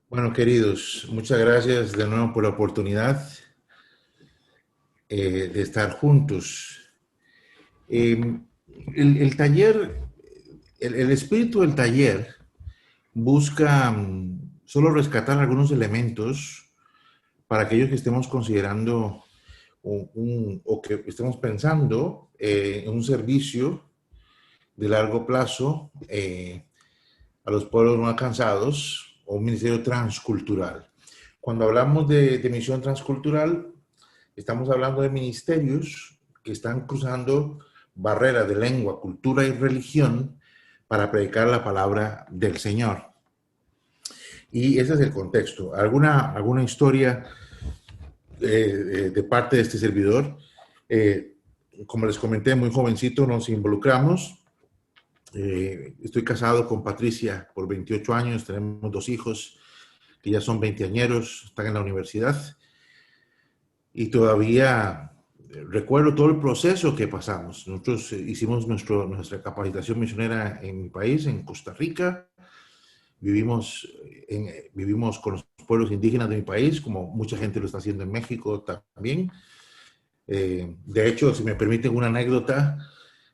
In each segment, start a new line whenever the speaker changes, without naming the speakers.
Bueno, queridos, muchas gracias de nuevo por la oportunidad de estar juntos. Eh, el taller, el espíritu del taller busca solo rescatar algunos elementos para aquellos que estemos considerando o que estemos pensando en un servicio de largo plazo a los pueblos no alcanzados o un ministerio transcultural. Cuando hablamos de misión transcultural, estamos hablando de ministerios que están cruzando barreras de lengua, cultura y religión para predicar la palabra del Señor. Y ese es el contexto. ¿Alguna historia de parte de este servidor? Eh, como les comenté, muy jovencito nos involucramos. Estoy casado con Patricia por 28 años, tenemos dos hijos que ya son veinteañeros, están en la universidad y todavía recuerdo todo el proceso que pasamos. Nosotros hicimos nuestra capacitación misionera en mi país, en Costa Rica. Vivimos con los pueblos indígenas de mi país, como mucha gente lo está haciendo en México también. De hecho, si me permiten una anécdota,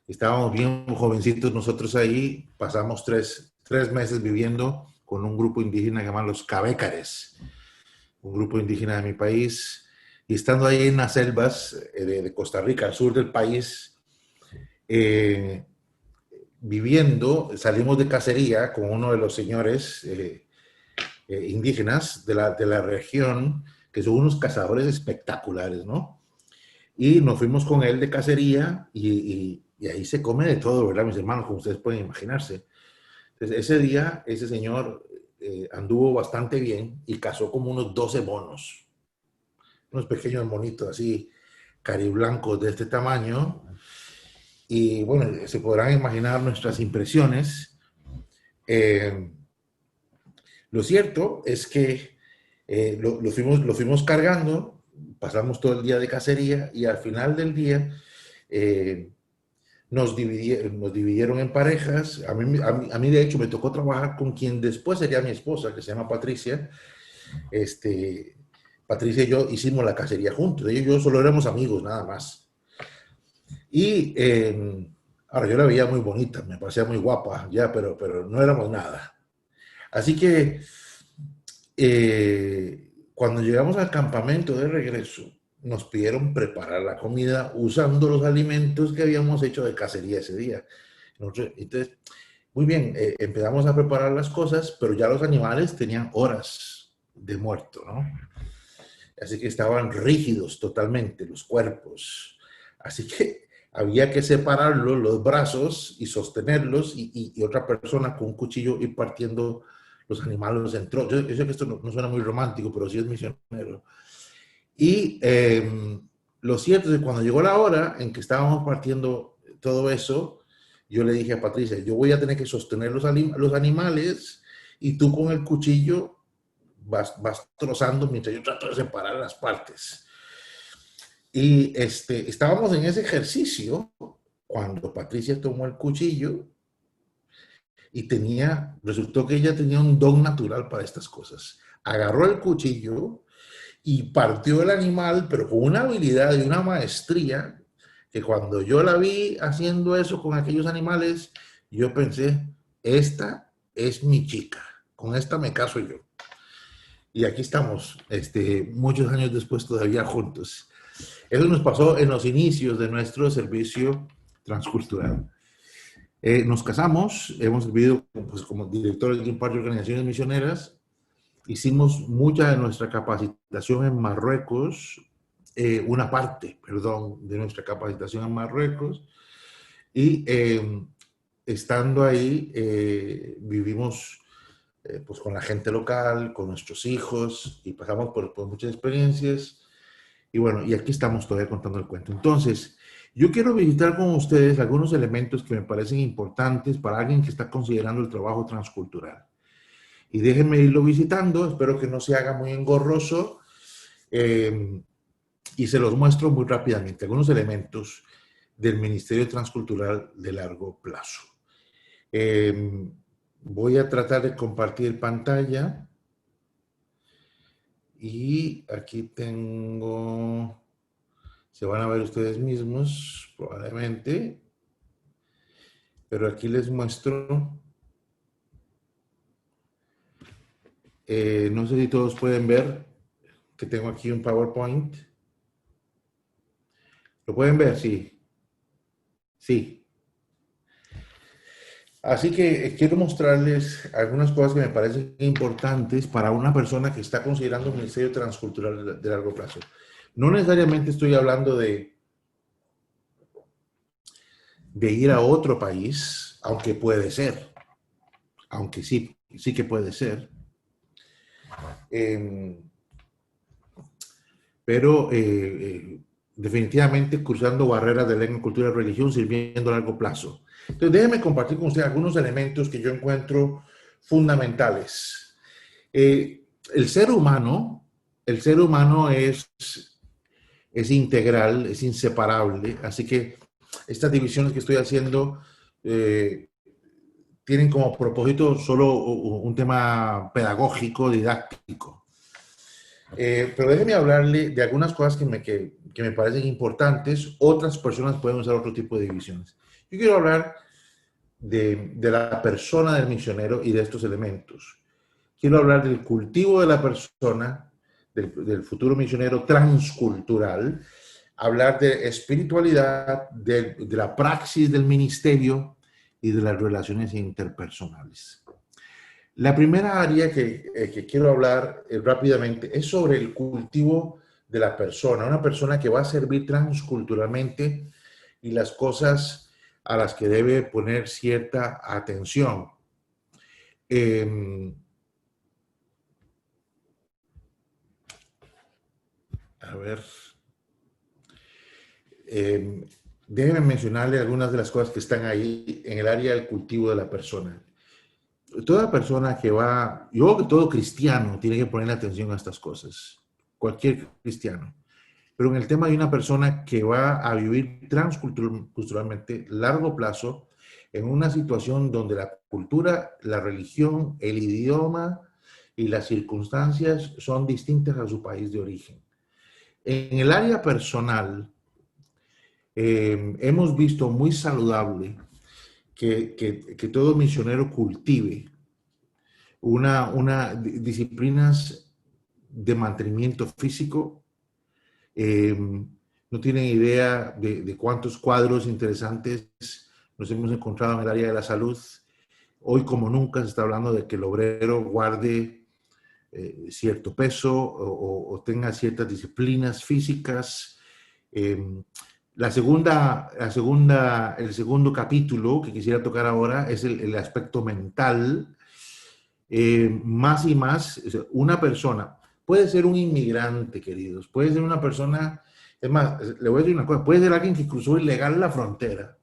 estábamos bien jovencitos nosotros ahí, pasamos tres meses viviendo con un grupo indígena llamado los Cabécares, un grupo indígena de mi país, y estando ahí en las selvas de Costa Rica, al sur del país, eh, viviendo, salimos de cacería con uno de los señores indígenas de la región, que son unos cazadores espectaculares, ¿no? Y nos fuimos con él de cacería y ahí se come de todo, ¿verdad, mis hermanos? Como ustedes pueden imaginarse. Entonces, ese día, ese señor anduvo bastante bien y cazó como unos 12 monos, unos pequeños monitos así, cariblancos de este tamaño. Y bueno, se podrán imaginar nuestras impresiones. Eh, lo cierto es que lo fuimos cargando, pasamos todo el día de cacería y al final del día eh, nos dividieron en parejas. A mí, de hecho, me tocó trabajar con quien después sería mi esposa, que se llama Patricia. Este, Patricia y yo hicimos la cacería juntos. Ella y yo solo éramos amigos, nada más. Y ahora yo la veía muy bonita, me parecía muy guapa, ya, pero no éramos nada. Así que cuando llegamos al campamento de regreso, nos pidieron preparar la comida usando los alimentos que habíamos hecho de cacería ese día. Entonces, muy bien, empezamos a preparar las cosas, pero ya los animales tenían horas de muerto, ¿no? Así que estaban rígidos totalmente los cuerpos. Así que había que separarlos, los brazos, y sostenerlos, y otra persona con un cuchillo ir partiendo los animales en trozos. Yo sé que esto no suena muy romántico, pero sí es misionero. Y lo cierto es que cuando llegó la hora en que estábamos partiendo todo eso, yo le dije a Patricia, yo voy a tener que sostener los animales y tú con el cuchillo vas trozando mientras yo trato de separar las partes. Y estábamos en ese ejercicio cuando Patricia tomó el cuchillo y resultó que ella tenía un don natural para estas cosas. Agarró el cuchillo y partió el animal, pero con una habilidad y una maestría que cuando yo la vi haciendo eso con aquellos animales, yo pensé, esta es mi chica, con esta me caso yo. Y aquí estamos, muchos años después todavía juntos. Eso nos pasó en los inicios de nuestro servicio transcultural. Nos casamos, hemos servido pues, como directores de un par de organizaciones misioneras. Hicimos mucha de nuestra capacitación en Marruecos, una parte, perdón, de nuestra capacitación en Marruecos. Y estando ahí, vivimos pues con la gente local, con nuestros hijos, y pasamos por muchas experiencias. Y bueno, y aquí estamos todavía contando el cuento. Entonces, yo quiero visitar con ustedes algunos elementos que me parecen importantes para alguien que está considerando el trabajo transcultural. Y déjenme irlo visitando, espero que no se haga muy engorroso, eh, y se los muestro muy rápidamente, algunos elementos del Ministerio Transcultural de largo plazo. Eh, Voy a tratar de compartir pantalla. Y aquí tengo, se van a ver ustedes mismos probablemente, pero aquí les muestro, no sé si todos pueden ver que tengo aquí un PowerPoint. ¿Lo pueden ver? Sí, sí. Así que quiero mostrarles algunas cosas que me parecen importantes para una persona que está considerando un ministerio transcultural de largo plazo. No necesariamente estoy hablando de ir a otro país, aunque puede ser, aunque sí, sí que puede ser. Eh, pero definitivamente cruzando barreras de lengua, cultura y religión, sirviendo a largo plazo. Entonces, déjenme compartir con ustedes algunos elementos que yo encuentro fundamentales. El ser humano, el ser humano es integral, es inseparable, así que estas divisiones que estoy haciendo tienen como propósito solo un tema pedagógico, didáctico. Pero déjeme hablarle de algunas cosas que me parecen importantes. Otras personas pueden usar otro tipo de divisiones. Yo quiero hablar de la persona del misionero y de estos elementos. Quiero hablar del cultivo de la persona, del futuro misionero transcultural, hablar de espiritualidad, de la praxis del ministerio y de las relaciones interpersonales. La primera área que quiero hablar rápidamente es sobre el cultivo de la persona, una persona que va a servir transculturalmente y las cosas a las que debe poner cierta atención. Eh, a ver, eh, déjenme mencionarle algunas de las cosas que están ahí en el área del cultivo de la persona. Toda persona que va, yo creo que todo cristiano tiene que poner atención a estas cosas, cualquier cristiano. Pero en el tema de una persona que va a vivir transculturalmente largo plazo, en una situación donde la cultura, la religión, el idioma y las circunstancias son distintas a su país de origen. En el área personal, hemos visto muy saludable que todo misionero cultive disciplinas de mantenimiento físico. No tienen idea de cuántos cuadros interesantes nos hemos encontrado en el área de la salud. Hoy como nunca se está hablando de que el obrero guarde cierto peso o tenga ciertas disciplinas físicas. Eh, el segundo capítulo que quisiera tocar ahora es el aspecto mental. Más y más, una persona puede ser un inmigrante, queridos, puede ser una persona, es más, le voy a decir una cosa, puede ser alguien que cruzó ilegal la frontera.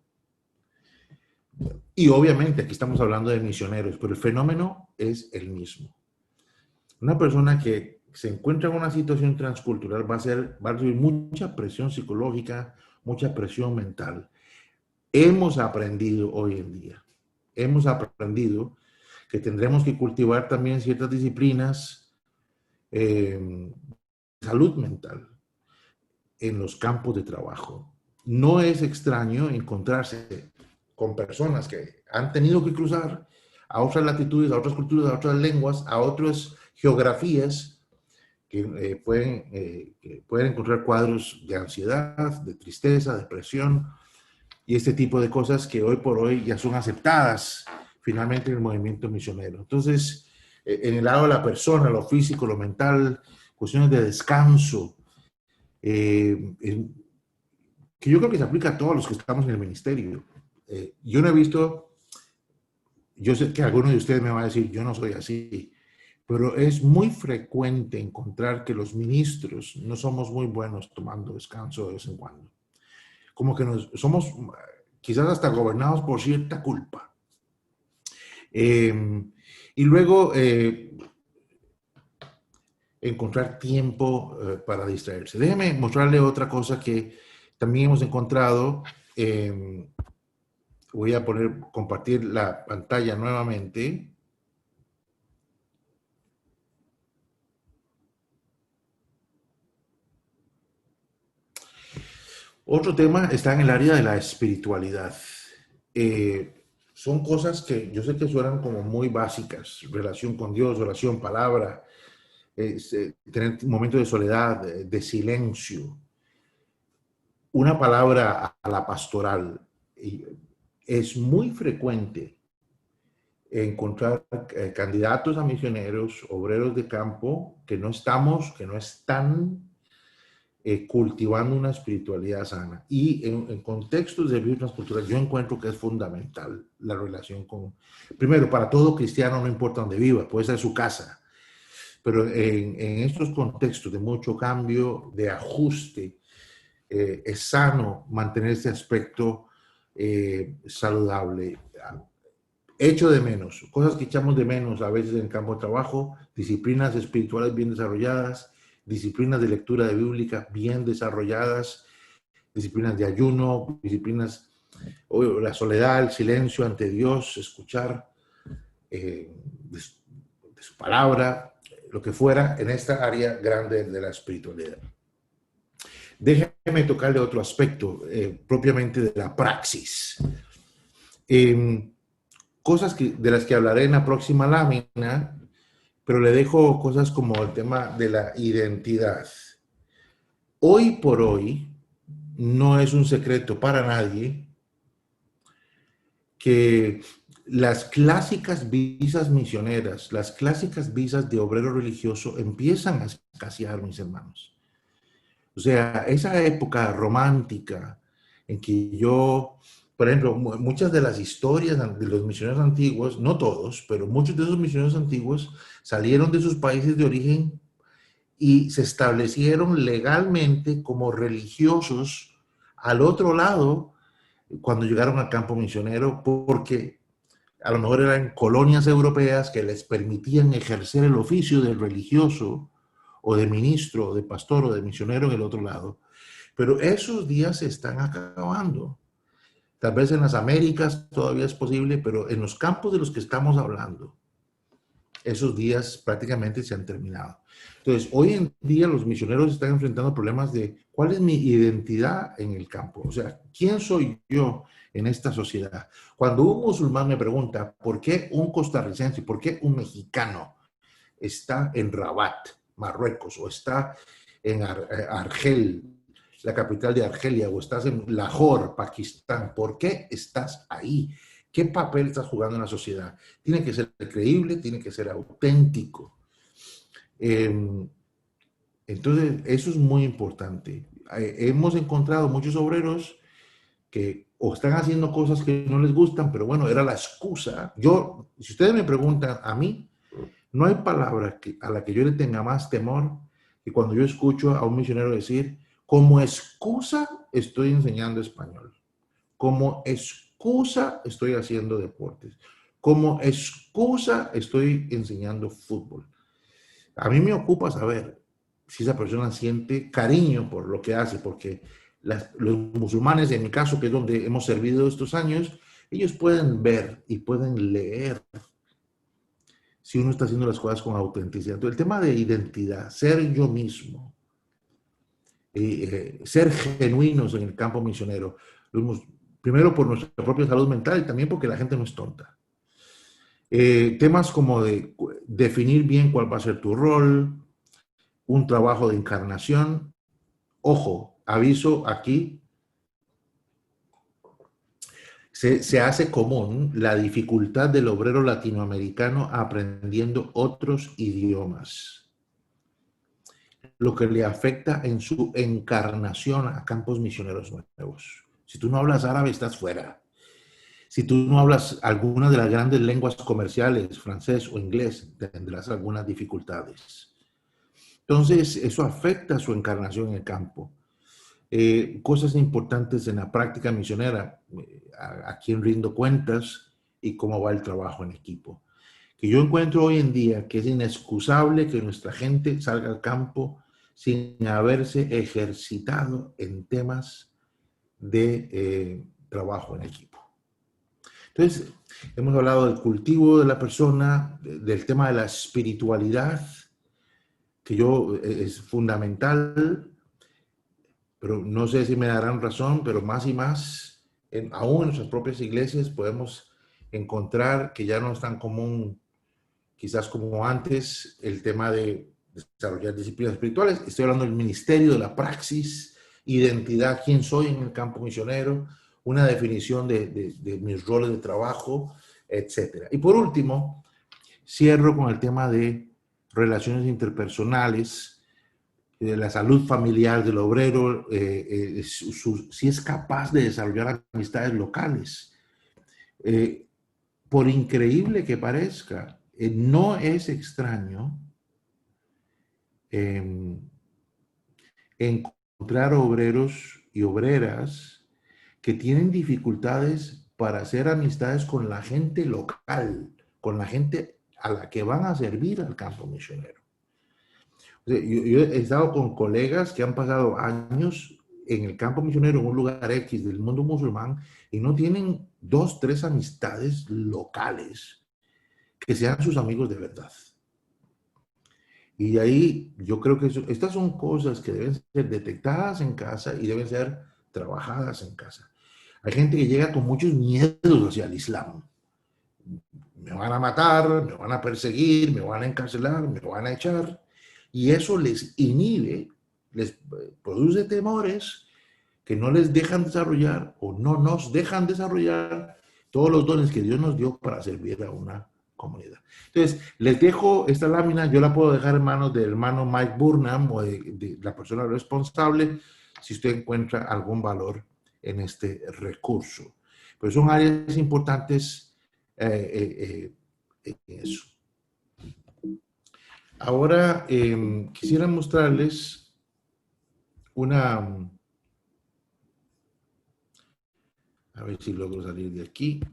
Y obviamente aquí estamos hablando de misioneros, pero el fenómeno es el mismo. Una persona que se encuentra en una situación transcultural va a recibir mucha presión psicológica, mucha presión mental. Hemos aprendido hoy en día, hemos aprendido que tendremos que cultivar también ciertas disciplinas, salud mental en los campos de trabajo. No es extraño encontrarse con personas que han tenido que cruzar a otras latitudes, a otras culturas, a otras lenguas, a otras geografías, que pueden encontrar cuadros de ansiedad, de tristeza, depresión y este tipo de cosas que hoy por hoy ya son aceptadas finalmente en el movimiento misionero. Entonces, en el lado de la persona, lo físico, lo mental, cuestiones de descanso, eh, que yo creo que se aplica a todos los que estamos en el ministerio. Yo no he visto, yo sé que alguno de ustedes me va a decir, yo no soy así, pero es muy frecuente encontrar que los ministros no somos muy buenos tomando descanso de vez en cuando. Como que somos quizás hasta gobernados por cierta culpa. Y luego encontrar tiempo para distraerse. Déjeme mostrarle otra cosa que también hemos encontrado. Voy a compartir la pantalla nuevamente. Otro tema está en el área de la espiritualidad. Son cosas que yo sé que suenan como muy básicas, relación con Dios, oración, palabra, tener un momento de soledad, de silencio, una palabra a la pastoral. Es muy frecuente encontrar candidatos a misioneros, obreros de campo, que no están cultivando una espiritualidad sana. Y en contextos de vida transcultural, yo encuentro que es fundamental la relación con, primero, para todo cristiano, no importa dónde viva, puede ser su casa, pero en estos contextos de mucho cambio, de ajuste, es sano mantener este aspecto saludable. Echo de menos, cosas que echamos de menos a veces en el campo de trabajo, disciplinas espirituales bien desarrolladas, disciplinas de lectura de bíblica bien desarrolladas, disciplinas de ayuno, disciplinas, la soledad, el silencio ante Dios, escuchar de su palabra, lo que fuera en esta área grande de la espiritualidad. Déjeme tocarle otro aspecto, propiamente de la praxis. Cosas de las que hablaré en la próxima lámina, pero le dejo cosas como el tema de la identidad. Hoy por hoy, no es un secreto para nadie que las clásicas visas misioneras, las clásicas visas de obrero religioso empiezan a escasear, mis hermanos. O sea, esa época romántica en que yo, por ejemplo, muchas de las historias de los misioneros antiguos, no todos, pero muchos de esos misioneros antiguos salieron de sus países de origen y se establecieron legalmente como religiosos al otro lado cuando llegaron al campo misionero, porque a lo mejor eran colonias europeas que les permitían ejercer el oficio de religioso o de ministro, o de pastor o de misionero en el otro lado. Pero esos días se están acabando. Tal vez en las Américas todavía es posible, pero en los campos de los que estamos hablando, esos días prácticamente se han terminado. Entonces, hoy en día los misioneros están enfrentando problemas de cuál es mi identidad en el campo. O sea, ¿quién soy yo en esta sociedad? Cuando un musulmán me pregunta, ¿por qué un costarricense, por qué un mexicano está en Rabat, Marruecos, o está en Argel, la capital de Argelia, o estás en Lahore, Pakistán? ¿Por qué estás ahí? ¿Qué papel estás jugando en la sociedad? Tiene que ser creíble, tiene que ser auténtico. Entonces, eso es muy importante. Hemos encontrado muchos obreros que o están haciendo cosas que no les gustan, pero bueno, era la excusa. Yo, si ustedes me preguntan a mí, no hay palabra a la que yo le tenga más temor que cuando yo escucho a un misionero decir, como excusa estoy enseñando español, como excusa estoy haciendo deportes, como excusa estoy enseñando fútbol. A mí me ocupa saber si esa persona siente cariño por lo que hace, porque los musulmanes, en mi caso, que es donde hemos servido estos años, ellos pueden ver y pueden leer si uno está haciendo las cosas con autenticidad. Entonces, el tema de identidad, ser yo mismo, ser genuinos en el campo misionero, primero por nuestra propia salud mental y también porque la gente no es tonta. Temas como de definir bien cuál va a ser tu rol, un trabajo de encarnación. Ojo, aviso aquí, se hace común la dificultad del obrero latinoamericano aprendiendo otros idiomas, lo que le afecta en su encarnación a campos misioneros nuevos. Si tú no hablas árabe, estás fuera. Si tú no hablas alguna de las grandes lenguas comerciales, francés o inglés, tendrás algunas dificultades. Entonces, eso afecta su encarnación en el campo. Cosas importantes en la práctica misionera, a quién rindo cuentas y cómo va el trabajo en equipo. Que yo encuentro hoy en día que es inexcusable que nuestra gente salga al campo sin haberse ejercitado en temas de trabajo en equipo. Entonces, hemos hablado del cultivo de la persona, del tema de la espiritualidad, que es fundamental. pero no sé si me darán razón, pero más y más, aún en nuestras propias iglesias podemos encontrar que ya no es tan común, quizás como antes, el tema de desarrollar disciplinas espirituales. Estoy hablando del ministerio, de la praxis, identidad, quién soy en el campo misionero, una definición de mis roles de trabajo, etcétera. Y por último, cierro con el tema de relaciones interpersonales, de la salud familiar del obrero, si es capaz de desarrollar amistades locales. Eh, por increíble que parezca, no es extraño eh, encontrar obreros y obreras que tienen dificultades para hacer amistades con la gente local, con la gente a la que van a servir al campo misionero. Yo he estado con colegas que han pasado años en el campo misionero, en un lugar X del mundo musulmán, y no tienen 2, 3 amistades locales que sean sus amigos de verdad. Y ahí yo creo que estas son cosas que deben ser detectadas en casa y deben ser trabajadas en casa. Hay gente que llega con muchos miedos hacia el Islam. Me van a matar, me van a perseguir, me van a encarcelar, me van a echar. Y eso les inhibe, les produce temores que no les dejan desarrollar o no nos dejan desarrollar todos los dones que Dios nos dio para servir a una comunidad. Entonces, les dejo esta lámina, yo la puedo dejar en manos del hermano Mike Burnham o de la persona responsable si usted encuentra algún valor en este recurso. Pero son áreas importantes en eso. Ahora quisiera mostrarles una, a ver si logro salir de aquí,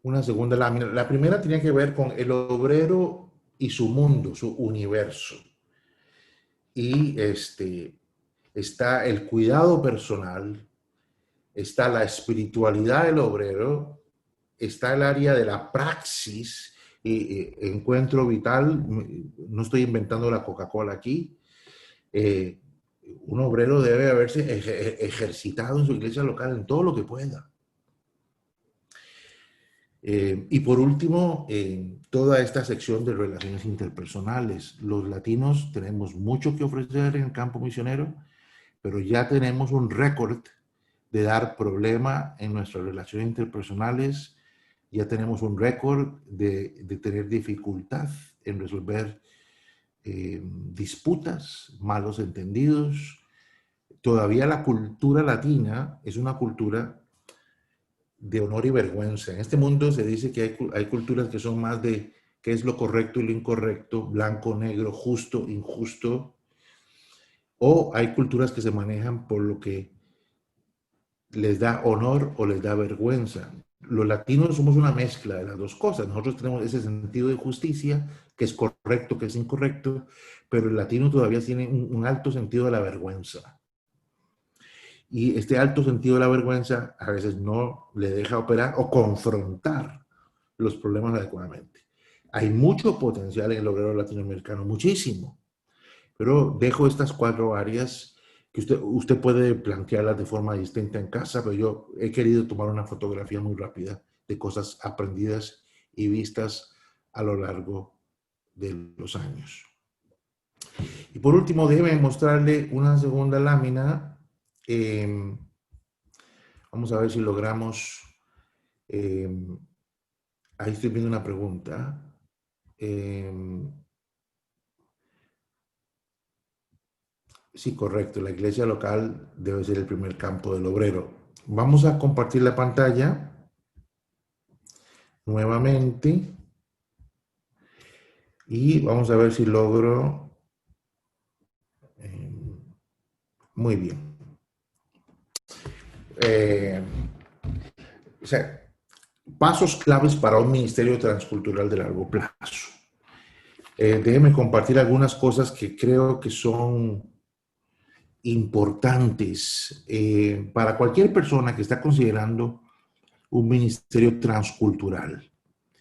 una segunda lámina. La primera tenía que ver con el obrero y su mundo, su universo. Y está el cuidado personal, está la espiritualidad del obrero, está el área de la praxis y encuentro vital. No estoy inventando la Coca-Cola aquí. Un obrero debe haberse ejercitado en su iglesia local en todo lo que pueda. Y por último, toda esta sección de relaciones interpersonales. Los latinos tenemos mucho que ofrecer en el campo misionero, pero ya tenemos un récord de dar problema en nuestras relaciones interpersonales, ya tenemos un récord de tener dificultad en resolver disputas, malos entendidos. Todavía la cultura latina es una cultura de honor y vergüenza. En este mundo se dice que hay culturas que son más de qué es lo correcto y lo incorrecto, blanco, negro, justo, injusto, o hay culturas que se manejan por lo que les da honor o les da vergüenza. Los latinos somos una mezcla de las dos cosas. Nosotros tenemos ese sentido de justicia, que es correcto, que es incorrecto, pero el latino todavía tiene un alto sentido de la vergüenza. Y este alto sentido de la vergüenza a veces no le deja operar o confrontar los problemas adecuadamente. Hay mucho potencial en el obrero latinoamericano, muchísimo. Pero dejo estas 4 áreas que usted puede plantearlas de forma distinta en casa, pero yo he querido tomar una fotografía muy rápida de cosas aprendidas y vistas a lo largo de los años. Y por último, déjeme mostrarle una segunda lámina. Vamos a ver si logramos. Ahí estoy viendo una pregunta. Sí, correcto. La iglesia local debe ser el primer campo del obrero. Vamos a compartir la pantalla nuevamente y vamos a ver si logro. Muy bien. O sea, pasos claves para un ministerio transcultural de largo plazo. Déjenme compartir algunas cosas que creo que son importantes para cualquier persona que está considerando un ministerio transcultural.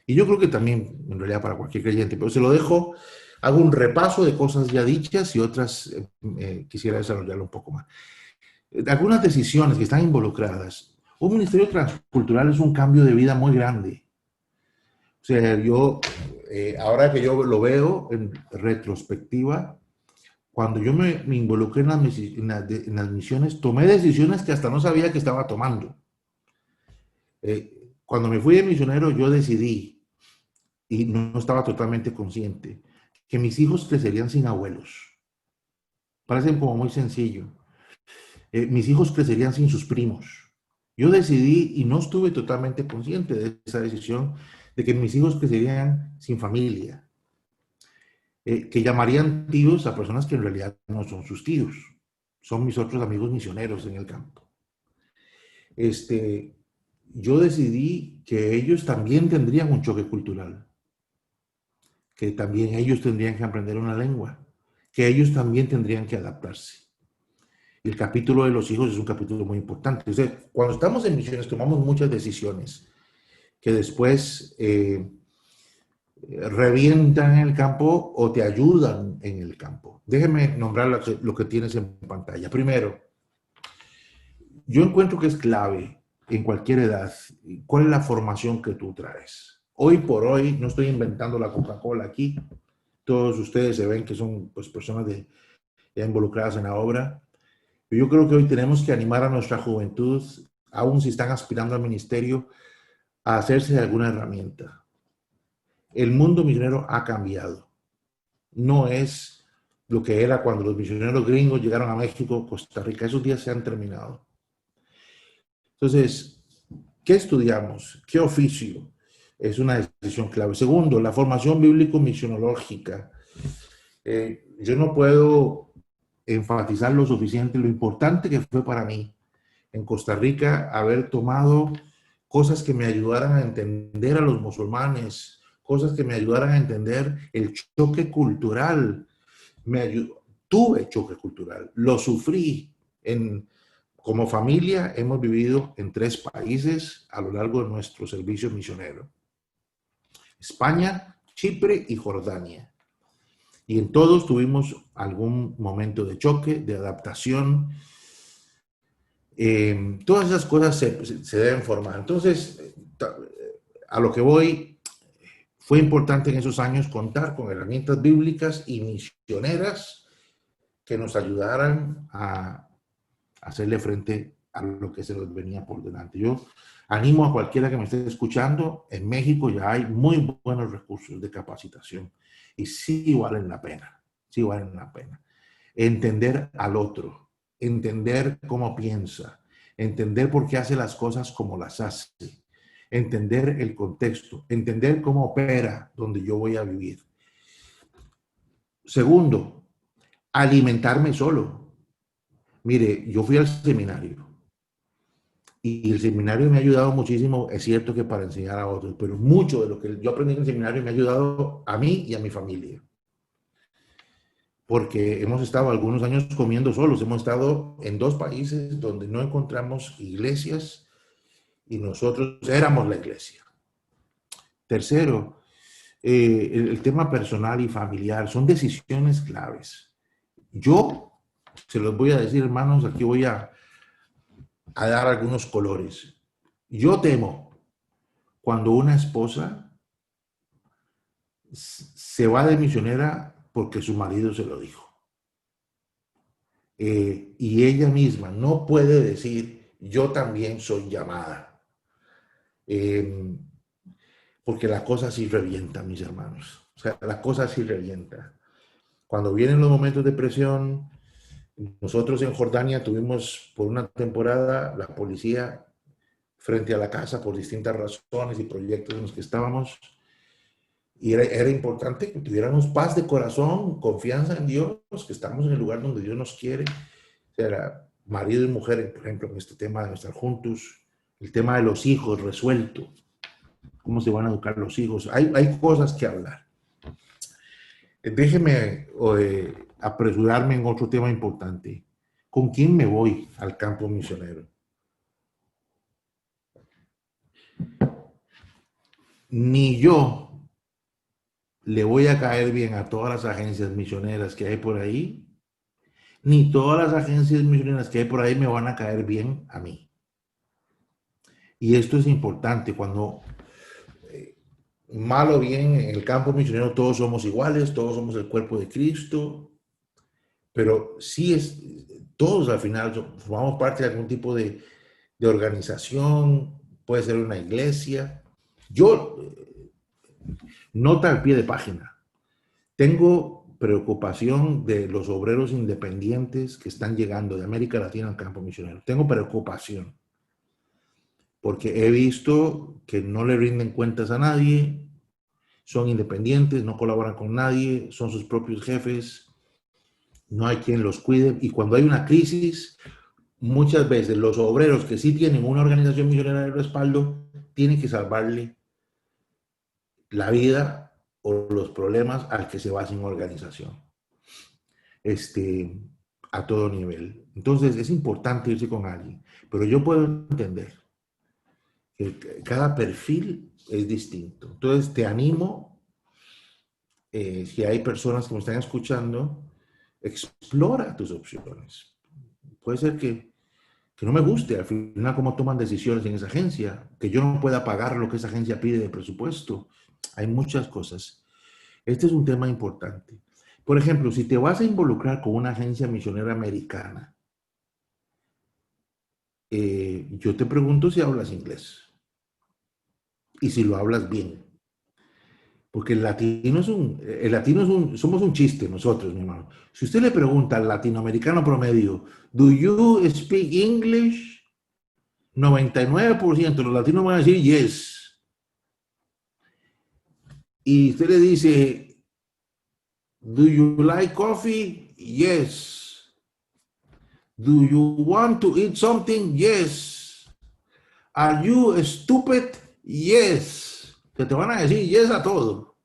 Y yo creo que también, en realidad, para cualquier creyente, pero se lo dejo, hago un repaso de cosas ya dichas y otras quisiera desarrollarlo un poco más. Algunas decisiones que están involucradas. Un ministerio transcultural es un cambio de vida muy grande. O sea, yo, ahora que yo lo veo en retrospectiva, cuando yo me involucré en las misiones, tomé decisiones que hasta no sabía que estaba tomando. Cuando me fui de misionero, yo decidí, y no estaba totalmente consciente, que mis hijos crecerían sin abuelos. Parece como muy sencillo. Mis hijos crecerían sin sus primos. Yo decidí, y no estuve totalmente consciente de esa decisión, de que mis hijos crecerían sin familia, que llamarían tíos a personas que en realidad no son sus tíos, son mis otros amigos misioneros en el campo. Yo decidí que ellos también tendrían un choque cultural, que también ellos tendrían que aprender una lengua, que ellos también tendrían que adaptarse. El capítulo de los hijos es un capítulo muy importante. O sea, cuando estamos en misiones tomamos muchas decisiones que después revientan en el campo o te ayudan en el campo. Déjeme nombrar lo que tienes en pantalla. Primero, yo encuentro que es clave en cualquier edad cuál es la formación que tú traes. Hoy por hoy, no estoy inventando la Coca-Cola aquí, todos ustedes se ven que son pues, personas ya involucradas en la obra. Yo creo que hoy tenemos que animar a nuestra juventud, aun si están aspirando al ministerio, a hacerse de alguna herramienta. El mundo misionero ha cambiado. No es lo que era cuando los misioneros gringos llegaron a México, Costa Rica. Esos días se han terminado. Entonces, ¿qué estudiamos? ¿Qué oficio? Es una decisión clave. Segundo, la formación bíblico-misionológica. Yo no puedo enfatizar lo suficiente lo importante que fue para mí en Costa Rica haber tomado cosas que me ayudaran a entender a los musulmanes, cosas que me ayudaran a entender el choque cultural. Tuve choque cultural, lo sufrí. Como familia hemos vivido en 3 países a lo largo de nuestro servicio misionero: España, Chipre y Jordania. Y en todos tuvimos algún momento de choque, de adaptación. Todas esas cosas se deben formar. Entonces, a lo que voy, fue importante en esos años contar con herramientas bíblicas y misioneras que nos ayudaran a hacerle frente a lo que se nos venía por delante. Yo animo a cualquiera que me esté escuchando, en México ya hay muy buenos recursos de capacitación y sí valen la pena, sí valen la pena. Entender al otro, entender cómo piensa, entender por qué hace las cosas como las hace, entender el contexto, entender cómo opera donde yo voy a vivir. Segundo, alimentarme solo. Mire, yo fui al seminario y el seminario me ha ayudado muchísimo, es cierto que para enseñar a otros, pero mucho de lo que yo aprendí en el seminario me ha ayudado a mí y a mi familia. Porque hemos estado algunos años comiendo solos, hemos estado en 2 países donde no encontramos iglesias y nosotros éramos la iglesia. Tercero, el tema personal y familiar son decisiones claves. Yo, se los voy a decir, hermanos, aquí voy a dar algunos colores. Yo temo cuando una esposa se va de misionera porque su marido se lo dijo. Y ella misma no puede decir, yo también soy llamada. Porque la cosa sí revienta, mis hermanos. O sea, la cosa sí revienta. Cuando vienen los momentos de presión, nosotros en Jordania tuvimos por una temporada la policía frente a la casa por distintas razones y proyectos en los que estábamos. Y era importante que tuviéramos paz de corazón, confianza en Dios, que estamos en el lugar donde Dios nos quiere. O sea, era marido y mujer, por ejemplo, en este tema de estar juntos, el tema de los hijos resuelto, cómo se van a educar los hijos. Hay cosas que hablar. Déjeme apresurarme en otro tema importante. ¿Con quién me voy al campo misionero? ni yo le voy a caer bien a todas las agencias misioneras que hay por ahí, ni todas las agencias misioneras que hay por ahí me van a caer bien a mí. Y esto es importante cuando, mal o bien, en el campo misionero todos somos iguales, todos somos el cuerpo de Cristo, pero sí es, todos al final formamos parte de algún tipo de organización, puede ser una iglesia. Yo, nota al pie de página, tengo preocupación de los obreros independientes que están llegando de América Latina al campo misionero. Tengo preocupación porque he visto que no le rinden cuentas a nadie, son independientes, no colaboran con nadie, son sus propios jefes, no hay quien los cuide y cuando hay una crisis, muchas veces los obreros que sí tienen una organización misionera de respaldo tienen que salvarle la vida o los problemas al que se va sin organización, este, a todo nivel. Entonces es importante irse con alguien, pero yo puedo entender que cada perfil es distinto. Entonces te animo, si hay personas que me están escuchando, explora tus opciones. Puede ser que no me guste al final cómo toman decisiones en esa agencia, que yo no pueda pagar lo que esa agencia pide de presupuesto. Hay muchas cosas. Este es un tema importante. Por ejemplo, si te vas a involucrar con una agencia misionera americana, yo te pregunto si hablas inglés y si lo hablas bien. Porque somos un chiste nosotros, mi hermano. Si usted le pregunta al latinoamericano promedio, ¿Do you speak English? 99% de los latinos van a decir yes. Y usted le dice, ¿Do you like coffee? Yes. ¿Do you want to eat something? Yes. ¿Are you stupid? Yes. Que te van a decir yes a todo.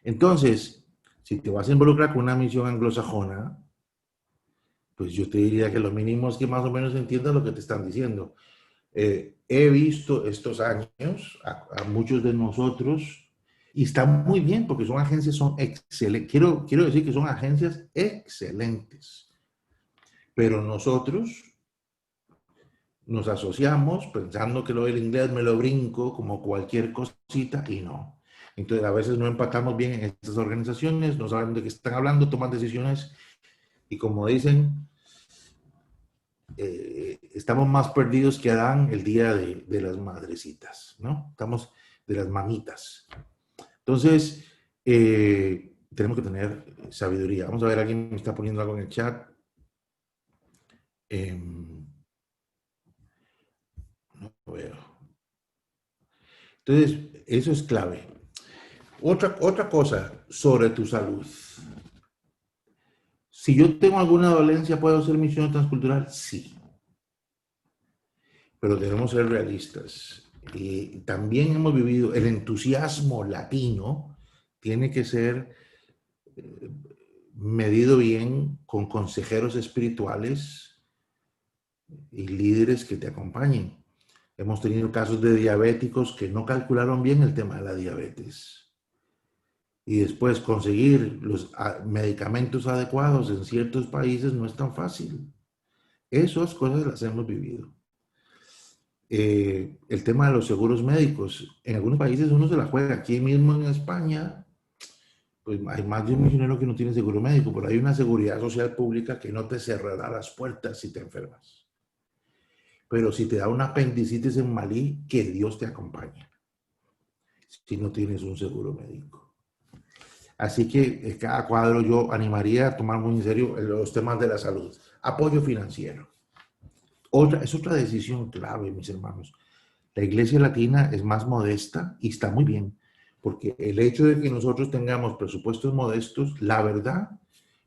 Entonces, si te vas a involucrar con una misión anglosajona, pues yo te diría que lo mínimo es que más o menos entiendas lo que te están diciendo. He visto estos años a muchos de nosotros y está muy bien porque son agencias, son excelentes. Quiero decir que son agencias excelentes, pero nosotros nos asociamos pensando que lo del inglés me lo brinco como cualquier cosita y no. Entonces a veces no empatamos bien en estas organizaciones, no saben de qué están hablando, toman decisiones y como dicen, estamos más perdidos que Adán el día de las madrecitas, ¿no? Estamos de las mamitas. Entonces, tenemos que tener sabiduría. Vamos a ver, alguien me está poniendo algo en el chat. No veo. Entonces, eso es clave. Otra cosa sobre tu salud. Si yo tengo alguna dolencia, ¿puedo ser misionero transcultural? Sí. Pero debemos ser realistas. Y también hemos vivido el entusiasmo latino, tiene que ser medido bien con consejeros espirituales y líderes que te acompañen. Hemos tenido casos de diabéticos que no calcularon bien el tema de la diabetes. Y después conseguir los medicamentos adecuados en ciertos países no es tan fácil. Esas cosas las hemos vivido. El tema de los seguros médicos. En algunos países uno se la juega. Aquí mismo en España, pues hay más de un misionero que no tiene seguro médico, pero hay una seguridad social pública que no te cerrará las puertas si te enfermas. Pero si te da una apendicitis en Malí, que Dios te acompañe si no tienes un seguro médico. Así que cada cuadro yo animaría a tomar muy en serio los temas de la salud. Apoyo financiero. Es otra decisión clave, mis hermanos. La iglesia latina es más modesta y está muy bien, porque el hecho de que nosotros tengamos presupuestos modestos, la verdad,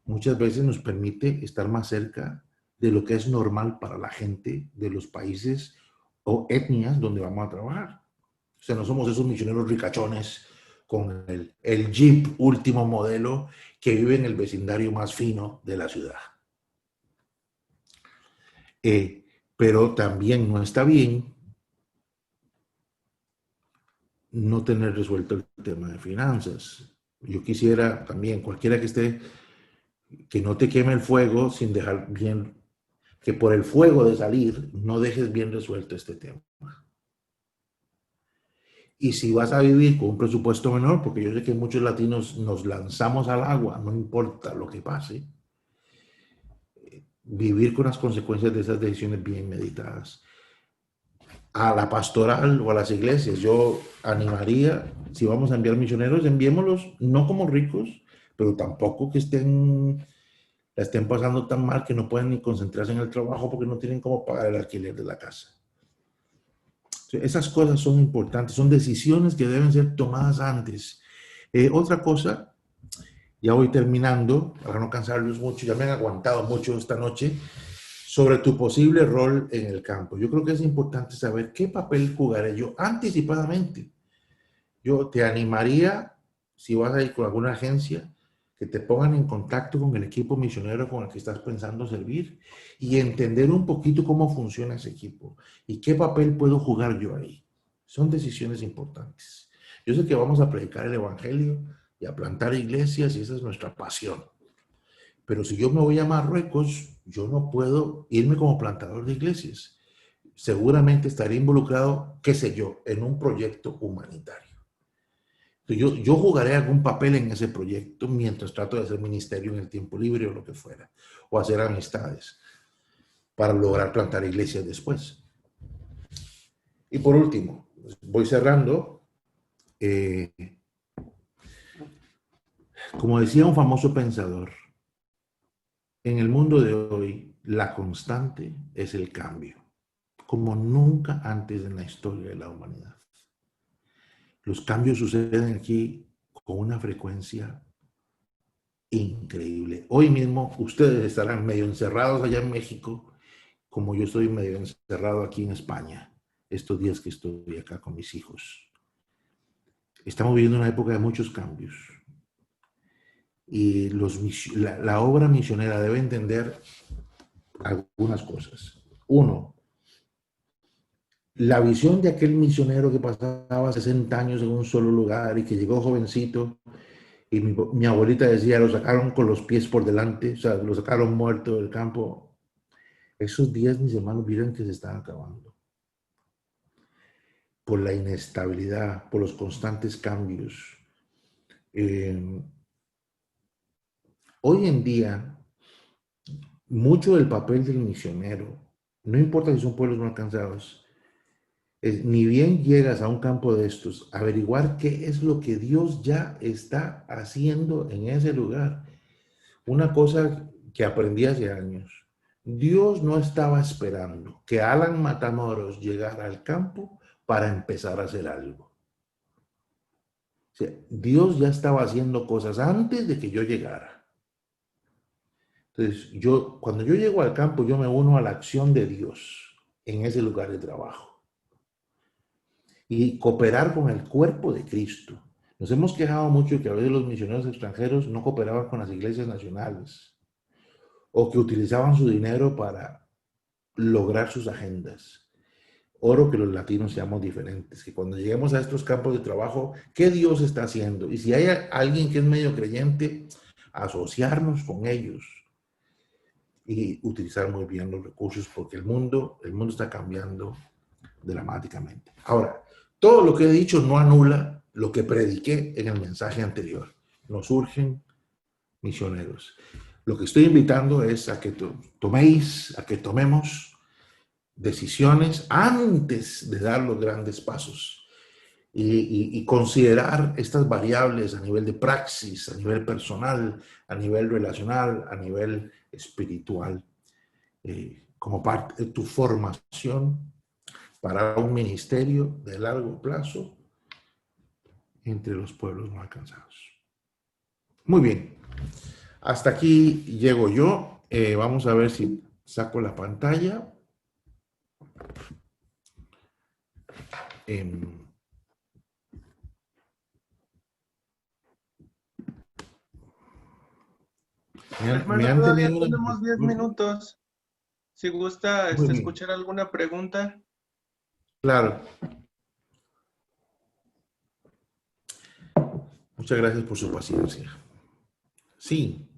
muchas veces nos permite estar más cerca de lo que es normal para la gente de los países o etnias donde vamos a trabajar. O sea, no somos esos misioneros ricachones con el Jeep último modelo que vive en el vecindario más fino de la ciudad. Pero también no está bien no tener resuelto el tema de finanzas. Yo quisiera también, cualquiera que esté, que no te queme el fuego sin dejar bien, que por el fuego de salir no dejes bien resuelto este tema. Y si vas a vivir con un presupuesto menor, porque yo sé que muchos latinos nos lanzamos al agua, no importa lo que pase, vivir con las consecuencias de esas decisiones bien meditadas. A la pastoral o a las iglesias, yo animaría, si vamos a enviar misioneros, enviémoslos no como ricos, pero tampoco que la estén pasando tan mal que no pueden ni concentrarse en el trabajo porque no tienen cómo pagar el alquiler de la casa. Esas cosas son importantes, son decisiones que deben ser tomadas antes. Otra cosa, ya voy terminando, para no cansarlos mucho, ya me han aguantado mucho esta noche, sobre tu posible rol en el campo. Yo creo que es importante saber qué papel jugaré yo anticipadamente. Yo te animaría, si vas a ir con alguna agencia, que te pongan en contacto con el equipo misionero con el que estás pensando servir y entender un poquito cómo funciona ese equipo y qué papel puedo jugar yo ahí. Son decisiones importantes. Yo sé que vamos a predicar el evangelio y a plantar iglesias y esa es nuestra pasión. Pero si yo me voy a Marruecos, yo no puedo irme como plantador de iglesias. Seguramente estaré involucrado, qué sé yo, en un proyecto humanitario. Yo jugaré algún papel en ese proyecto mientras trato de hacer ministerio en el tiempo libre o lo que fuera, o hacer amistades para lograr plantar iglesias después. Y por último, voy cerrando. Eh, como decía un famoso pensador, en el mundo de hoy la constante es el cambio, como nunca antes en la historia de la humanidad. Los cambios suceden aquí con una frecuencia increíble. Hoy mismo ustedes estarán medio encerrados allá en México, como yo estoy medio encerrado aquí en España, estos días que estoy acá con mis hijos. Estamos viviendo una época de muchos cambios y la obra misionera debe entender algunas cosas. Uno, la visión de aquel misionero que pasaba 60 años en un solo lugar y que llegó jovencito y mi abuelita decía, lo sacaron con los pies por delante, o sea, lo sacaron muerto del campo. Esos días, mis hermanos, vieron que se están acabando por la inestabilidad, por los constantes cambios. Eh, Hoy en día, mucho del papel del misionero, no importa si son pueblos no alcanzados, ni bien llegas a un campo de estos, averiguar qué es lo que Dios ya está haciendo en ese lugar. Una cosa que aprendí hace años. Dios no estaba esperando que Alan Matamoros llegara al campo para empezar a hacer algo. O sea, Dios ya estaba haciendo cosas antes de que yo llegara. Entonces, cuando yo llego al campo, yo me uno a la acción de Dios en ese lugar de trabajo y cooperar con el cuerpo de Cristo. Nos hemos quejado mucho que a veces los misioneros extranjeros no cooperaban con las iglesias nacionales o que utilizaban su dinero para lograr sus agendas. Oro que los latinos seamos diferentes, que cuando lleguemos a estos campos de trabajo, ¿qué Dios está haciendo? Y si hay alguien que es medio creyente, asociarnos con ellos y utilizar muy bien los recursos porque el mundo está cambiando dramáticamente. Ahora, todo lo que he dicho no anula lo que prediqué en el mensaje anterior. Nos urgen misioneros. Lo que estoy invitando es a que a que tomemos decisiones antes de dar los grandes pasos y considerar estas variables a nivel de praxis, a nivel personal, a nivel relacional, a nivel espiritual, como parte de tu formación para un ministerio de largo plazo entre los pueblos no alcanzados. Muy bien, hasta aquí llego yo. Vamos a ver si saco la pantalla. Eh, me
Hermano,
han
todavía
tenido una...
tenemos 10 minutos. Si gusta
Muy bien,
escuchar alguna pregunta.
claro. Muchas gracias por su paciencia. Sí.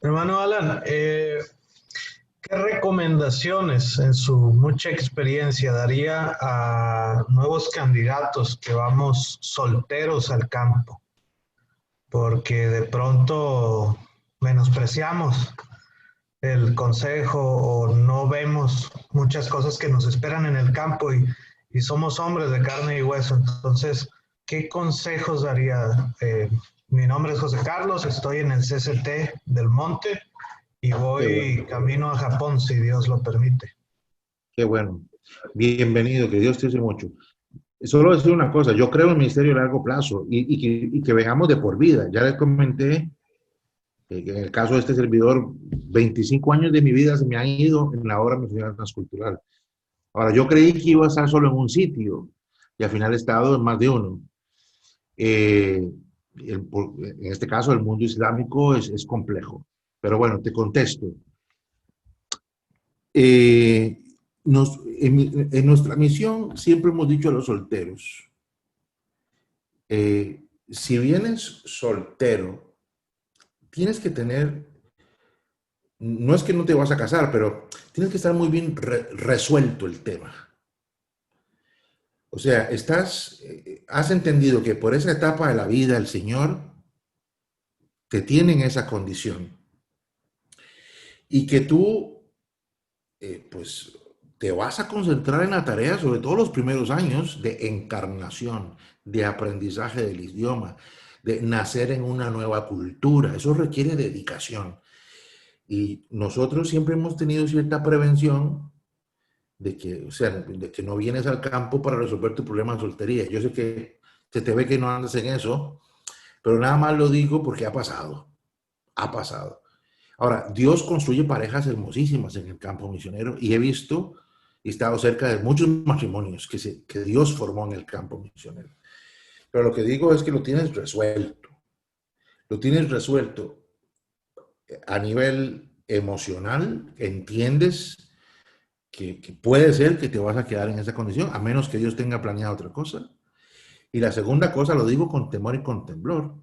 Hermano Alan, ¿qué recomendaciones en su mucha experiencia daría a nuevos candidatos que vamos solteros al campo? Porque de pronto menospreciamos el consejo o no vemos muchas cosas que nos esperan en el campo y somos hombres de carne y hueso. Entonces, ¿qué consejos daría? Mi nombre es José Carlos, estoy en el CCT del Monte y
Qué bueno,
voy camino a Japón, si Dios lo permite.
qué bueno. Bienvenido, que Dios te use mucho. Solo decir una cosa, yo creo en el ministerio a largo plazo y que veamos de por vida. Ya les comenté que en el caso de este servidor, 25 años de mi vida se me han ido en la obra misionera transcultural. Ahora, yo creí que iba a estar solo en un sitio y al final he estado en más de uno. Eh, en este caso, el mundo islámico es complejo. Pero bueno, te contesto. Eh, en nuestra misión siempre hemos dicho a los solteros, si vienes soltero, tienes que tener, no es que no te vas a casar, pero tienes que estar muy bien resuelto el tema. O sea, has entendido que por esa etapa de la vida el Señor te tiene en esa condición y que tú, pues, te vas a concentrar en la tarea, sobre todo los primeros años, de encarnación, de aprendizaje del idioma, de nacer en una nueva cultura. Eso requiere dedicación. Y nosotros siempre hemos tenido cierta prevención de que, o sea, de que no vienes al campo para resolver tu problema de soltería. Yo sé que se te ve que no andas en eso, pero nada más lo digo porque ha pasado. Ha pasado. Ahora, Dios construye parejas hermosísimas en el campo misionero y he visto y he estado cerca de muchos matrimonios que Dios formó en el campo misionero. Pero lo que digo es que lo tienes resuelto. Lo tienes resuelto a nivel emocional, entiendes que puede ser que te vas a quedar en esa condición, a menos que Dios tenga planeado otra cosa. Y la segunda cosa, lo digo con temor y con temblor,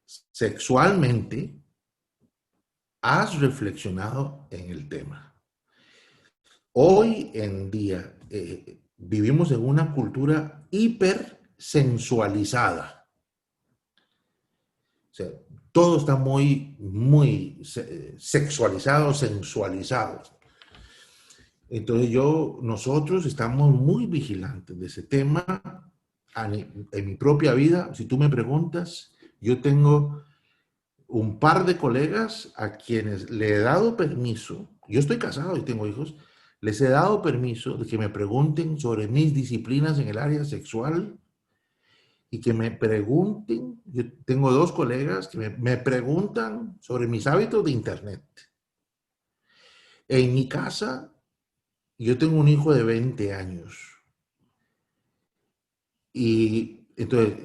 sexualmente, has reflexionado en el tema. Hoy en día vivimos en una cultura hipersensualizada. O sea, todo está muy sexualizado, sensualizado. Entonces nosotros estamos muy vigilantes de ese tema en mi propia vida. Si tú me preguntas, yo tengo un par de colegas a quienes le he dado permiso, yo estoy casado y tengo hijos, les he dado permiso de que me pregunten sobre mis disciplinas en el área sexual y que me pregunten, yo tengo dos colegas que me preguntan sobre mis hábitos de internet. En mi casa, yo tengo un hijo de 20 años y entonces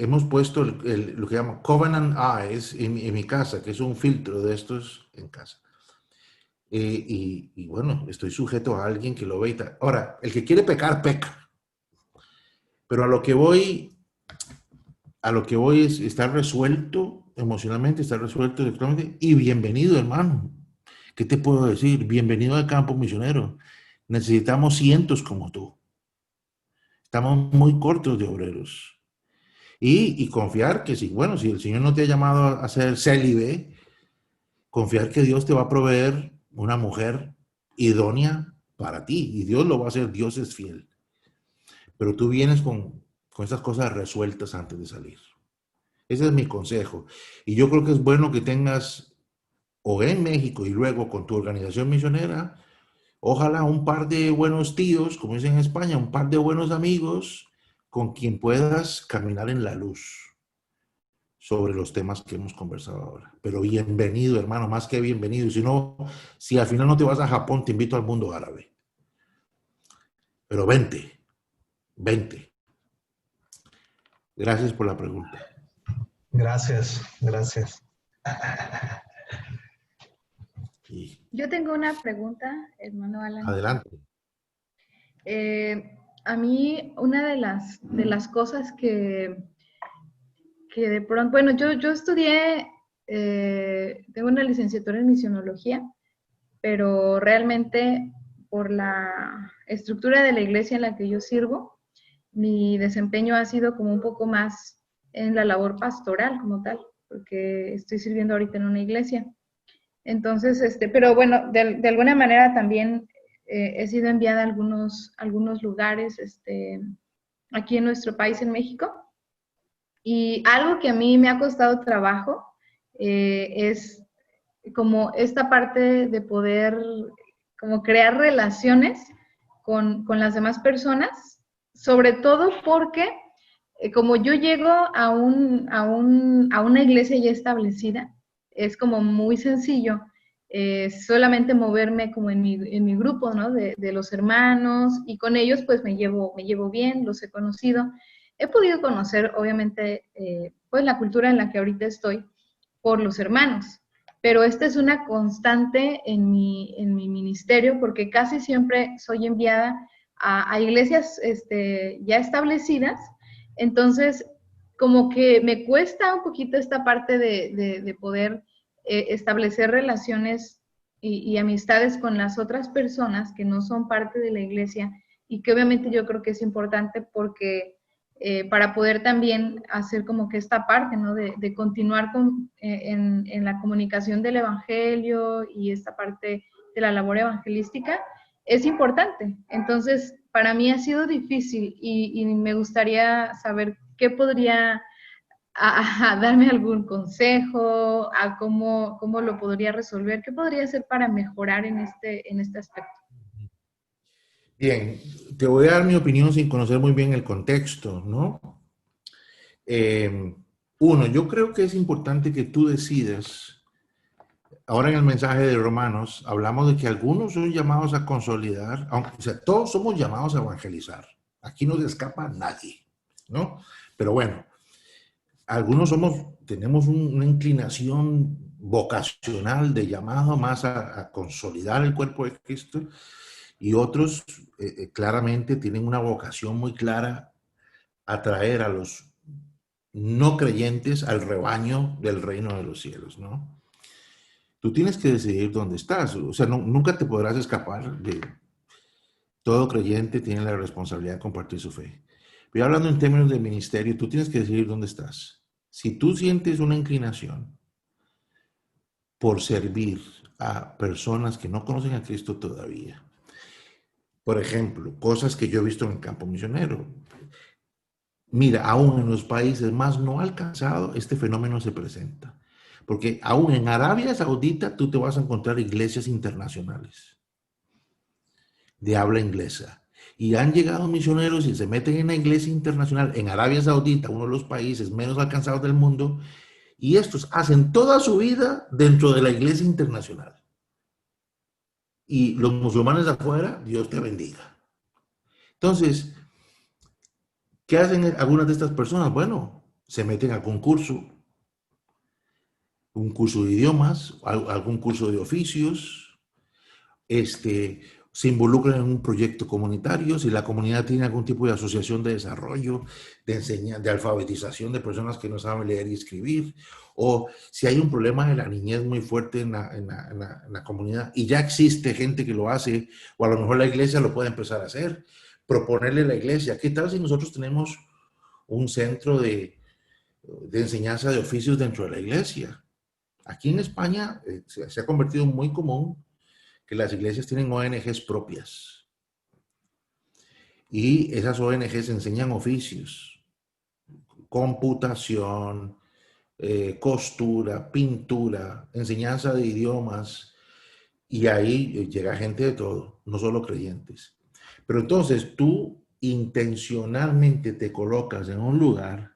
hemos puesto lo que llama Covenant Eyes en mi casa, que es un filtro de estos en casa. Y bueno, estoy sujeto a alguien que lo ve y tal. Ahora, el que quiere pecar, peca. Pero a lo que voy es estar resuelto emocionalmente, estar resuelto sexualmente. Y bienvenido, hermano. ¿Qué te puedo decir? Bienvenido al campo misionero. Necesitamos cientos como tú. Estamos muy cortos de obreros. Y confiar que si, bueno, si el Señor no te ha llamado a ser célibe, confiar que Dios te va a proveer una mujer idónea para ti. Y Dios lo va a hacer, Dios es fiel. Pero tú vienes con esas cosas resueltas antes de salir. Ese es mi consejo. Y yo creo que es bueno que tengas, o en México y luego con tu organización misionera, ojalá un par de buenos tíos, como dicen en España, un par de buenos amigos con quien puedas caminar en la luz sobre los temas que hemos conversado ahora. Pero bienvenido, hermano, más que bienvenido. Si no, si al final no te vas a Japón, te invito al mundo árabe. Pero vente, vente. Gracias por la pregunta.
Gracias, gracias.
Y
Yo tengo una pregunta, hermano Alan.
adelante.
A mí una de las cosas que que de pronto, bueno, yo estudié, tengo una licenciatura en misionología, pero realmente por la estructura de la iglesia en la que yo sirvo, mi desempeño ha sido como un poco más en la labor pastoral como tal, porque estoy sirviendo ahorita en una iglesia. Entonces, pero bueno, de alguna manera también he sido enviada a algunos lugares aquí en nuestro país, en México. Y algo que a mí me ha costado trabajo es como esta parte de poder como crear relaciones con las demás personas, sobre todo porque como yo llego a una iglesia ya establecida, es como muy sencillo solamente moverme como en mi grupo, ¿no? De los hermanos, y con ellos pues me llevo bien, los he conocido. He podido conocer, obviamente, pues la cultura en la que ahorita estoy por los hermanos, pero esta es una constante en mi ministerio porque casi siempre soy enviada a iglesias ya establecidas. Entonces como que me cuesta un poquito esta parte de poder establecer relaciones y amistades con las otras personas que no son parte de la iglesia, y que obviamente yo creo que es importante porque para poder también hacer como que esta parte, ¿no? De continuar en la comunicación del evangelio y esta parte de la labor evangelística, es importante. Entonces, para mí ha sido difícil y me gustaría saber qué podría darme algún consejo, a cómo lo podría resolver, qué podría hacer para mejorar en este aspecto.
Bien, te voy a dar mi opinión sin conocer muy bien el contexto, ¿no? Uno, yo creo que es importante que tú decidas. Ahora en el mensaje de Romanos hablamos de que algunos son llamados a consolidar, o sea, todos somos llamados a evangelizar. Aquí no se escapa nadie, ¿no? Pero bueno, algunos tenemos una inclinación vocacional de llamado más a consolidar el cuerpo de Cristo, y otros claramente tienen una vocación muy clara a traer a los no creyentes al rebaño del reino de los cielos, ¿no? Tú tienes que decidir dónde estás, o sea, nunca te podrás escapar de... Todo creyente tiene la responsabilidad de compartir su fe. Pero hablando en términos de ministerio, tú tienes que decidir dónde estás. Si tú sientes una inclinación por servir a personas que no conocen a Cristo todavía, por ejemplo, cosas que yo he visto en el campo misionero. Mira, aún en los países más no alcanzados, este fenómeno se presenta. Porque aún en Arabia Saudita tú te vas a encontrar iglesias internacionales de habla inglesa. Y han llegado misioneros y se meten en la iglesia internacional en Arabia Saudita, uno de los países menos alcanzados del mundo, y estos hacen toda su vida dentro de la iglesia internacional. Y los musulmanes de afuera, Dios te bendiga. Entonces, ¿qué hacen algunas de estas personas? Bueno, se meten a concurso, un curso de idiomas, algún curso de oficios, se involucran en un proyecto comunitario, si la comunidad tiene algún tipo de asociación de desarrollo, de alfabetización de personas que no saben leer y escribir, o si hay un problema de la niñez muy fuerte en la comunidad y ya existe gente que lo hace, o a lo mejor la iglesia lo puede empezar a hacer, proponerle a la iglesia, ¿qué tal si nosotros tenemos un centro de enseñanza de oficios dentro de la iglesia? Aquí en España se ha convertido muy común que las iglesias tienen ONGs propias y esas ONGs enseñan oficios, computación, costura, pintura, enseñanza de idiomas, y ahí llega gente de todo, no solo creyentes. Pero entonces tú intencionalmente te colocas en un lugar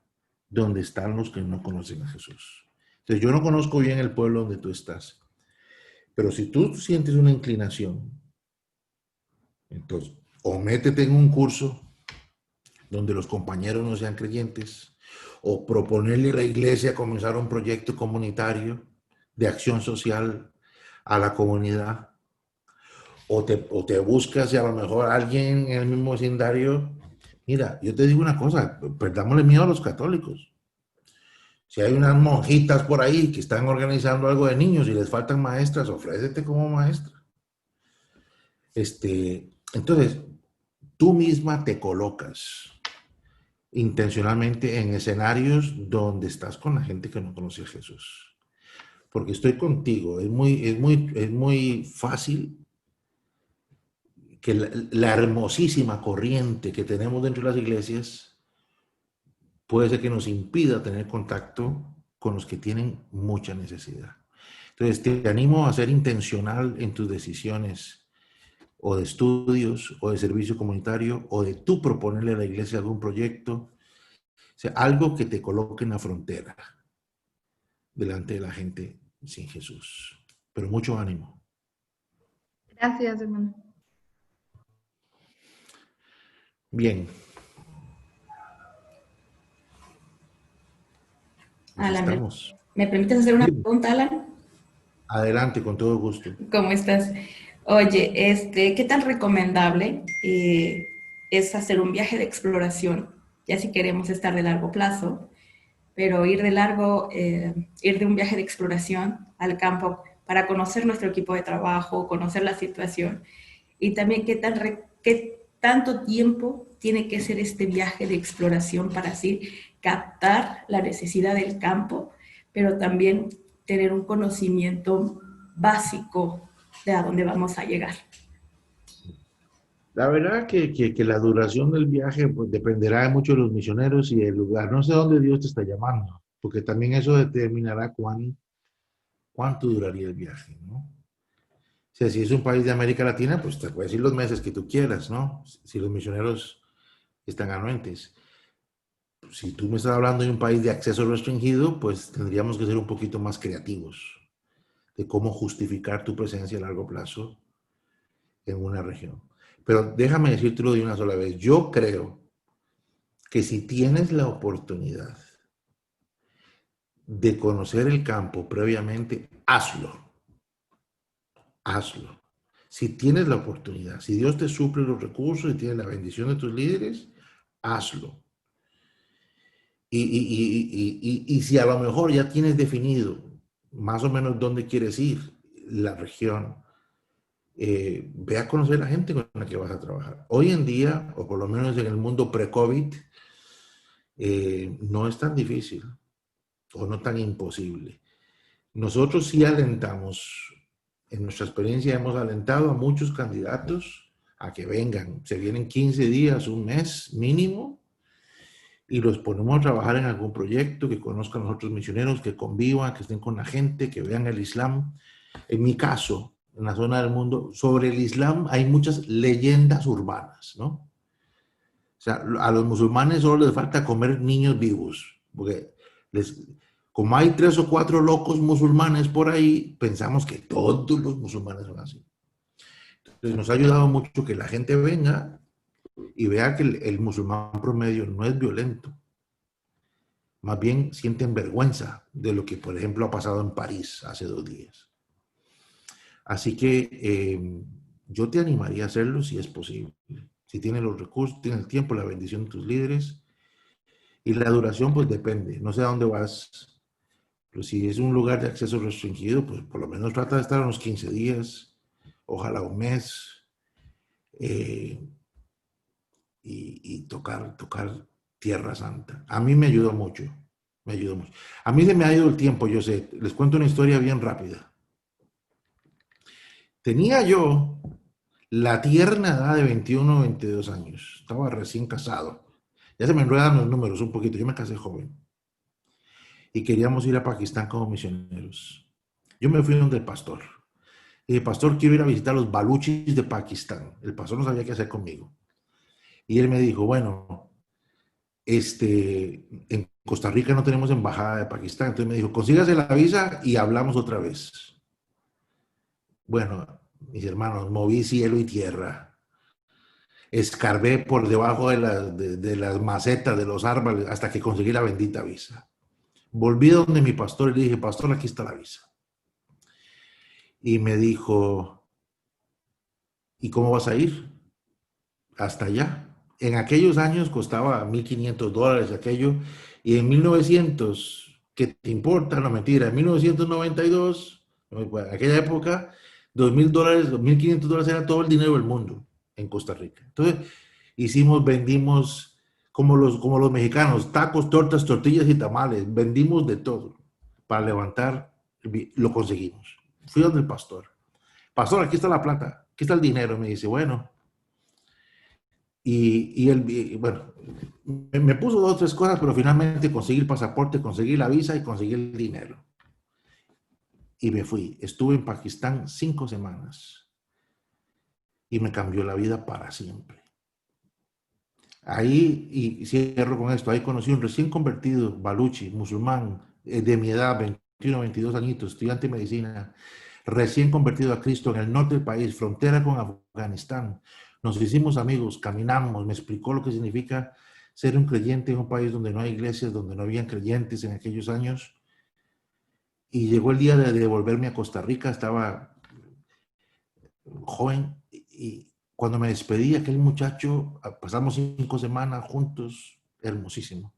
donde están los que no conocen a Jesús. Entonces yo no conozco bien el pueblo donde tú estás, pero si tú sientes una inclinación, entonces o métete en un curso donde los compañeros no sean creyentes, o proponerle a la iglesia comenzar un proyecto comunitario de acción social a la comunidad, o te buscas y a lo mejor alguien en el mismo vecindario. Mira, yo te digo una cosa, perdámosle miedo a los católicos. Si hay unas monjitas por ahí que están organizando algo de niños y les faltan maestras, ofrécete como maestra. Entonces, tú misma te colocas intencionalmente en escenarios donde estás con la gente que no conoce a Jesús. Porque estoy contigo, es muy fácil que la hermosísima corriente que tenemos dentro de las iglesias puede ser que nos impida tener contacto con los que tienen mucha necesidad. Entonces, te animo a ser intencional en tus decisiones o de estudios, o de servicio comunitario, o de tú proponerle a la iglesia algún proyecto, o sea, algo que te coloque en la frontera delante de la gente sin Jesús. Pero mucho ánimo.
Gracias, hermano.
Bien.
Alan,
Estamos.
¿me permites hacer una pregunta, Alan?
Adelante, con todo gusto.
¿Cómo estás? Oye, ¿qué tan recomendable es hacer un viaje de exploración? Ya si queremos estar de largo plazo, pero ir de un viaje de exploración al campo para conocer nuestro equipo de trabajo, conocer la situación, y también qué tanto tiempo tiene que ser este viaje de exploración para así captar la necesidad del campo, pero también tener un conocimiento básico de a dónde vamos a llegar.
La verdad que la duración del viaje pues, dependerá de mucho de los misioneros y del lugar. No sé dónde Dios te está llamando, porque también eso determinará cuánto duraría el viaje, ¿no? O sea, si es un país de América Latina, pues te puedes ir los meses que tú quieras, ¿no? Si los misioneros están anuentes. Si tú me estás hablando de un país de acceso restringido, pues tendríamos que ser un poquito más creativos de cómo justificar tu presencia a largo plazo en una región. Pero déjame decírtelo de una sola vez. Yo creo que si tienes la oportunidad de conocer el campo previamente, hazlo. Hazlo. Si tienes la oportunidad, si Dios te suple los recursos y tienes la bendición de tus líderes, hazlo. Y si a lo mejor ya tienes definido más o menos dónde quieres ir, la región, ve a conocer a la gente con la que vas a trabajar. Hoy en día, o por lo menos en el mundo pre-COVID, no es tan difícil o no tan imposible. Nosotros sí alentamos, en nuestra experiencia hemos alentado a muchos candidatos a que vengan. Se vienen 15 días, un mes mínimo, y los ponemos a trabajar en algún proyecto, que conozcan a los otros misioneros, que convivan, que estén con la gente, que vean el Islam. En mi caso, en la zona del mundo, sobre el Islam hay muchas leyendas urbanas, ¿no? O sea, a los musulmanes solo les falta comer niños vivos, porque como hay 3 o 4 locos musulmanes por ahí, pensamos que todos los musulmanes son así. Entonces nos ha ayudado mucho que la gente venga y vea que el musulmán promedio no es violento. Más bien sienten vergüenza de lo que, por ejemplo, ha pasado en París hace 2 días. Así que yo te animaría a hacerlo si es posible. Si tienes los recursos, tienes el tiempo, la bendición de tus líderes. Y la duración, pues depende. No sé a dónde vas. Pero si es un lugar de acceso restringido, pues por lo menos trata de estar unos 15 días. Ojalá un mes. Y tocar Tierra Santa. A mí me ayudó mucho. Me ayudó mucho. A mí se me ha ido el tiempo, yo sé. Les cuento una historia bien rápida. Tenía yo la tierna edad de 21 o 22 años. Estaba recién casado. Ya se me enredan los números un poquito. Yo me casé joven. Y queríamos ir a Pakistán como misioneros. Yo me fui donde el pastor. Y dije, pastor, quiero ir a visitar los baluchis de Pakistán. El pastor no sabía qué hacer conmigo. Y él me dijo, bueno, en Costa Rica no tenemos embajada de Pakistán. Entonces me dijo, consígase la visa y hablamos otra vez. Bueno, mis hermanos, moví cielo y tierra. Escarbé por debajo de las macetas, de los árboles, hasta que conseguí la bendita visa. Volví donde mi pastor y le dije, pastor, aquí está la visa. Y me dijo, ¿y cómo vas a ir? Hasta allá. En aquellos años costaba $1,500 aquello, y en 1900, ¿qué te importa? No, mentira. En 1992, en aquella época, $2,000, $2,500 era todo el dinero del mundo en Costa Rica. Entonces, vendimos como los mexicanos, tacos, tortas, tortillas y tamales. Vendimos de todo para levantar, lo conseguimos. Fui donde el pastor. Pastor, aquí está la plata, aquí está el dinero. Me dice, bueno. Bueno, me puso 2 o 3 cosas, pero finalmente conseguí el pasaporte, conseguí la visa y conseguí el dinero. Y me fui. Estuve en Pakistán 5 semanas y me cambió la vida para siempre. Ahí, y cierro con esto, ahí conocí un recién convertido baluchi, musulmán, de mi edad, 21, 22 añitos, estudiante de medicina, recién convertido a Cristo en el norte del país, frontera con Afganistán. Nos hicimos amigos, caminamos, me explicó lo que significa ser un creyente en un país donde no hay iglesias, donde no habían creyentes en aquellos años. Y llegó el día de devolverme a Costa Rica, estaba joven, y cuando me despedí, aquel muchacho, pasamos 5 semanas juntos, hermosísimo.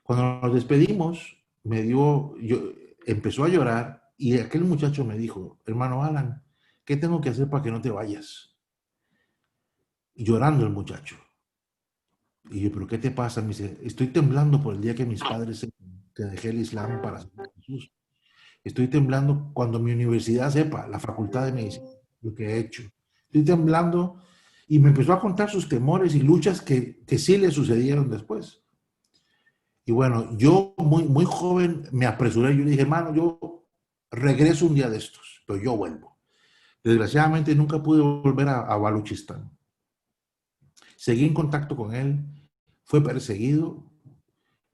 Cuando nos despedimos, empezó a llorar y aquel muchacho me dijo, hermano Alan, ¿qué tengo que hacer para que no te vayas? Y llorando el muchacho. Y yo, ¿pero qué te pasa? Me dice, estoy temblando por el día que mis padres sepan que dejé el Islam para seguir a Jesús. Estoy temblando cuando mi universidad sepa, la facultad de medicina, lo que he hecho. Estoy temblando y me empezó a contar sus temores y luchas que sí le sucedieron después. Y bueno, yo muy joven me apresuré. Yo le dije, hermano, yo regreso un día de estos, pero yo vuelvo. Desgraciadamente nunca pude volver a Baluchistán. Seguí en contacto con él, fue perseguido,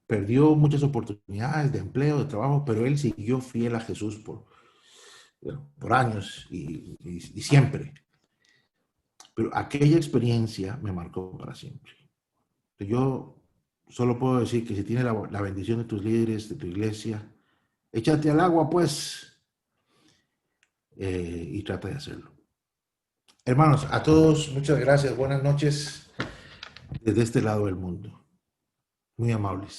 perdió muchas oportunidades de empleo, de trabajo, pero él siguió fiel a Jesús por años y siempre. Pero aquella experiencia me marcó para siempre. Yo solo puedo decir que si tienes la bendición de tus líderes, de tu iglesia, échate al agua, pues, y trata de hacerlo. Hermanos, a todos, muchas gracias. Buenas noches desde este lado del mundo. Muy amables.